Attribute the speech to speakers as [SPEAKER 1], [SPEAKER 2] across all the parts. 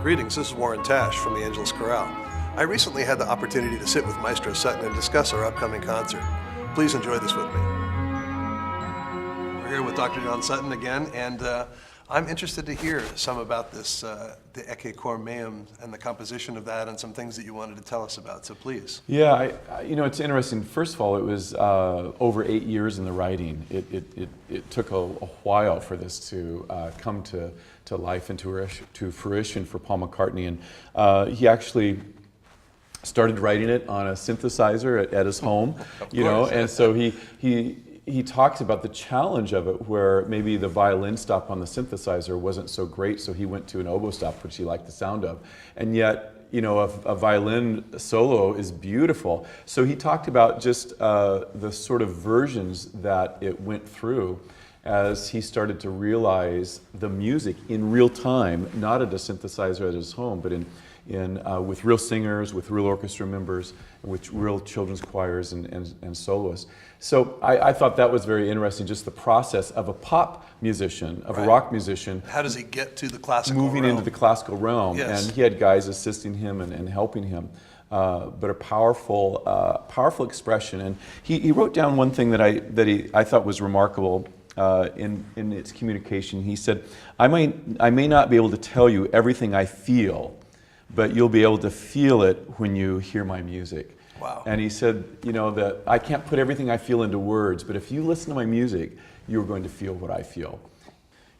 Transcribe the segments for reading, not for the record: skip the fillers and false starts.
[SPEAKER 1] Greetings, this is Warren Tash from the Angeles Chorale. I recently had the opportunity to sit with Maestro Sutton and discuss our upcoming concert. Please enjoy this with me. We're here with Dr. John Sutton again, and I'm interested to hear some about this, the Ecce Cor Meum and the composition of that and some things that you wanted to tell us about, so please.
[SPEAKER 2] Yeah, it's interesting. First of all, it was over 8 years in the writing. It took a while for this to come to life and to fruition for Paul McCartney, and he actually started writing it on a synthesizer at his home, and so he talks about the challenge of it, where maybe the violin stop on the synthesizer wasn't so great, so he went to an oboe stop, which he liked the sound of, and yet a violin solo is beautiful. So he talked about just the sort of versions that it went through as he started to realize the music in real time, not at a synthesizer at his home, but with real singers, with real orchestra members, with real children's choirs and soloists. So I thought that was very interesting, just the process of a pop musician, of a rock musician.
[SPEAKER 1] How does he get to the classical
[SPEAKER 2] moving
[SPEAKER 1] realm?
[SPEAKER 2] into the classical realm,
[SPEAKER 1] yes.
[SPEAKER 2] And he had guys assisting him and helping him. But a powerful expression. And he wrote down one thing that I thought was remarkable in its communication. He said, I may not be able to tell you everything I feel, but you'll be able to feel it when you hear my music.
[SPEAKER 1] Wow.
[SPEAKER 2] And he said, that I can't put everything I feel into words, but if you listen to my music, you're going to feel what I feel.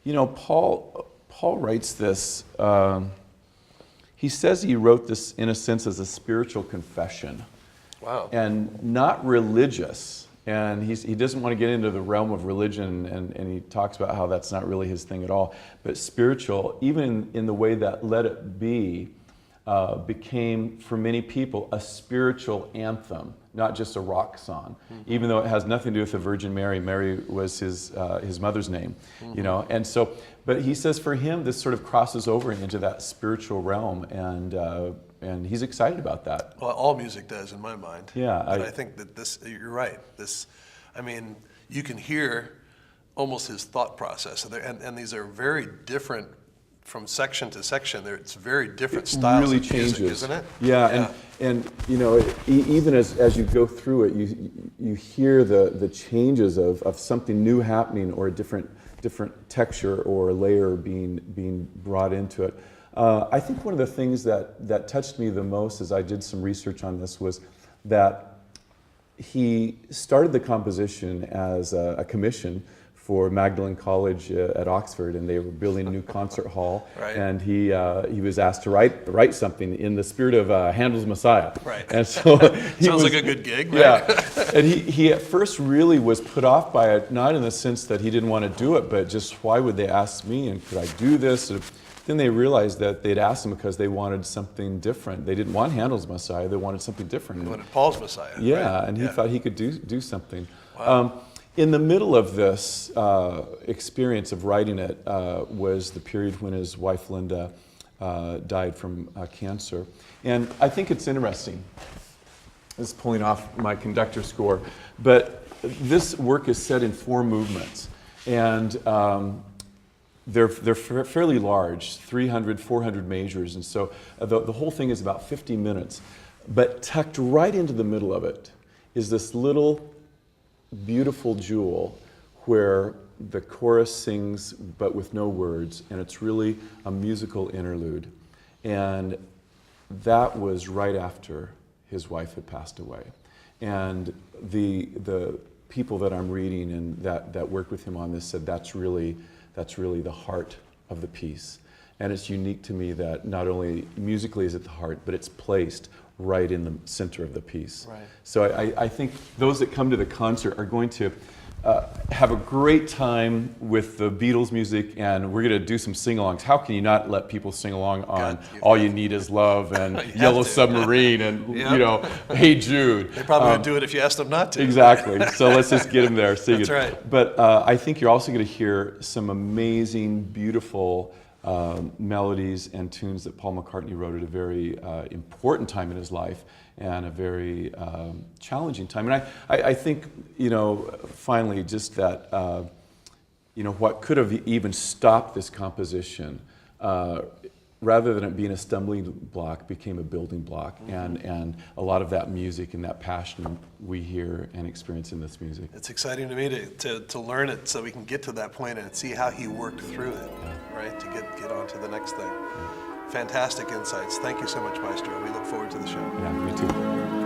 [SPEAKER 2] Paul writes this, he says he wrote this in a sense as a spiritual confession.
[SPEAKER 1] Wow.
[SPEAKER 2] And not religious. And he doesn't want to get into the realm of religion, and he talks about how that's not really his thing at all, but spiritual, even in the way that Let It Be became, for many people, a spiritual anthem, not just a rock song, even though it has nothing to do with the Virgin Mary. Mary was his mother's name, and so, but he says for him, this sort of crosses over into that spiritual realm, and he's excited about that.
[SPEAKER 1] Well, all music does in my mind.
[SPEAKER 2] Yeah.
[SPEAKER 1] But I think that this, you're right. You can hear almost his thought process. And these are very different from section to section. It's very different styles
[SPEAKER 2] really
[SPEAKER 1] of music,
[SPEAKER 2] changes.
[SPEAKER 1] isn't it?
[SPEAKER 2] Yeah. And even as you go through it, you hear the changes of something new happening, or a different texture or layer being brought into it. I think one of the things that touched me the most as I did some research on this was that he started the composition as a commission for Magdalen College at Oxford, and they were building a new concert hall.
[SPEAKER 1] Right.
[SPEAKER 2] And he was asked to write something in the spirit of Handel's Messiah.
[SPEAKER 1] Right.
[SPEAKER 2] And so
[SPEAKER 1] sounds like a good gig, right?
[SPEAKER 2] Yeah. And he at first really was put off by it, not in the sense that he didn't want to do it, but just why would they ask me, and could I do this? And then they realized that they'd asked him because they wanted something different. They didn't want Handel's Messiah, they wanted something different.
[SPEAKER 1] They wanted Paul's Messiah.
[SPEAKER 2] Yeah,
[SPEAKER 1] right?
[SPEAKER 2] and he thought he could do something.
[SPEAKER 1] Wow.
[SPEAKER 2] In the middle of this experience of writing it was the period when his wife Linda died from cancer. And I think it's interesting, this is pulling off my conductor score, but this work is set in 4 movements. And they're fairly large, 300, 400 measures, and so the whole thing is about 50 minutes. But tucked right into the middle of it is this little beautiful jewel where the chorus sings but with no words, and it's really a musical interlude. And that was right after his wife had passed away. And the people that I'm reading and that worked with him on this said that's really the heart of the piece. And it's unique to me that not only musically is it the heart, but it's placed right in the center of the piece.
[SPEAKER 1] Right.
[SPEAKER 2] So I think those that come to the concert are going to have a great time with the Beatles music, and we're going to do some sing-alongs. How can you not let people sing along on All You Need Is Love and Yellow Submarine and Hey Jude?
[SPEAKER 1] They probably would do it if you asked them not to.
[SPEAKER 2] Exactly. So let's just get them there. Sing
[SPEAKER 1] That's
[SPEAKER 2] it.
[SPEAKER 1] right.
[SPEAKER 2] But I think you're also going to hear some amazing, beautiful melodies and tunes that Paul McCartney wrote at a very important time in his life and a very challenging time. And I think, finally, just that, what could have even stopped this composition rather than it being a stumbling block, became a building block. And a lot of that music and that passion we hear and experience in this music.
[SPEAKER 1] It's exciting to me to learn it so we can get to that point and see how he worked through it, right, to get on to the next thing. Fantastic insights. Thank you so much, Maestro. We look forward to the show.
[SPEAKER 2] Yeah, me too.